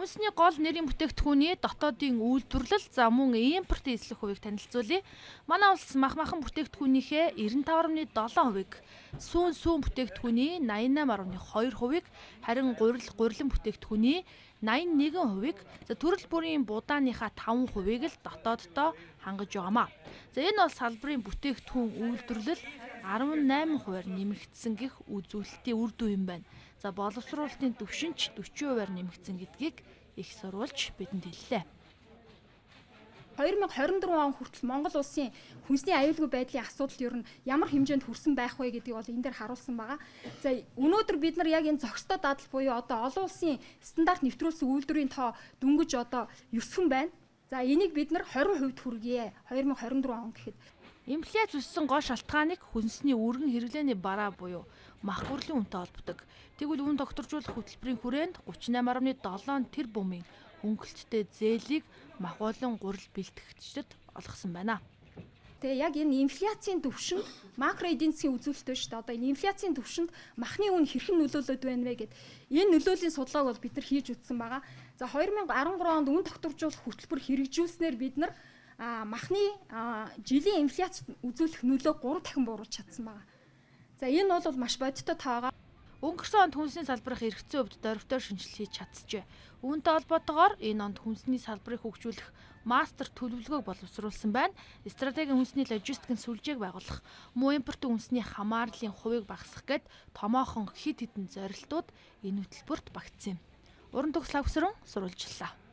Хүнсний гол нэрийн бүтээгдэхүүний дотоодын үйлдвэрлэл за мөн импортын эслэх хувийг танилцуулъя. Манай улс махмахан бүтээгдэхүүнийхээ 95.7%-ийг, сүүн бүтээгдэхүүний 88.2%-ийг, харин гурилан бүтээгдэхүүний 81%-ийг, за төрөл бүрийн будааныхаа 5%-ийг л дотооддоо хангаж байгаамаа. За энэ бол салбарын бүтээгдэхүүн үйлдвэрлэл 18%-аар нэмэгдсэн гэх үзүүлэлтийн үр дүн юм байна. За боловсруулалтын түвшинч 40%-аар нэмэгдсэн гэдгийг их сурвалж бидэнд хэллээ. 2024 он хүртэл Монгол улсын хүнсний аюулгүй байдлын асуудал ер нь ямар хэмжээнд хүрсэн байх вэ гэдгийг бол энэ дээр харуулсан байгаа. За өнөөдөр бид нар яг энэ зохистой дадал буюу одоо олон улсын стандарт нэвтрүүлсэн үйлдвэрийн тоо дөнгөж одоо 9 байна. За энийг бид нар 20% хүргье. 2024 он гэхэд Инфляц өссөн гол шалтгааныг хүнсний өргөн хэрэглээний бараа буюу мах гурилын үнэтэй холбодог. Тэгвэл үүн докторжуулах хөтөлбөрийн хүрээнд 38.7 тэрбумын хөнгөлөлттэй зээлийг мах болон гурил бэлтгэгчдэд олгосон байна. Тэгээ яг энэ инфляцийн түвшинд макро эдийн засгийн үзүүлэлт байна шүү дээ. Одоо энэ инфляцийн түвшинд махны үн хэрхэн нөлөөлөд байна вэ гэд энэ нөлөөлийн судалгааг бол бид нар хийж үзсэн байгаа. За 2013 онд үн докторжуулах хөтөлбөр хэрэгжүүлснээр бид нар махны жилийн инфляцид үзүүлэх нөлөөг 3 дахин бууруулж чадсан байна. За энэ бол маш бодиттой таагаа. Өнгөрсөн онд хүнсний салбарыг эргэцсэн хувьд дөрвтөөр шинжилгээ хийж чадчихжээ. Үүнтэй холбоотойгоор энэ онд хүнсний салбарыг хөгжүүлэх мастер төлөвлөгөөг боловсруулсан байна. Стратегийн хүнсний логистикийн сүлжээг байгуулах, муу импортын хүнсний хамаарлын хувийг багасгах гэд томоохон хэд хэдэн зорилтууд энэ хөтөлбөрт багтсан юм. Уран төгс лавсран сурвалжлаа.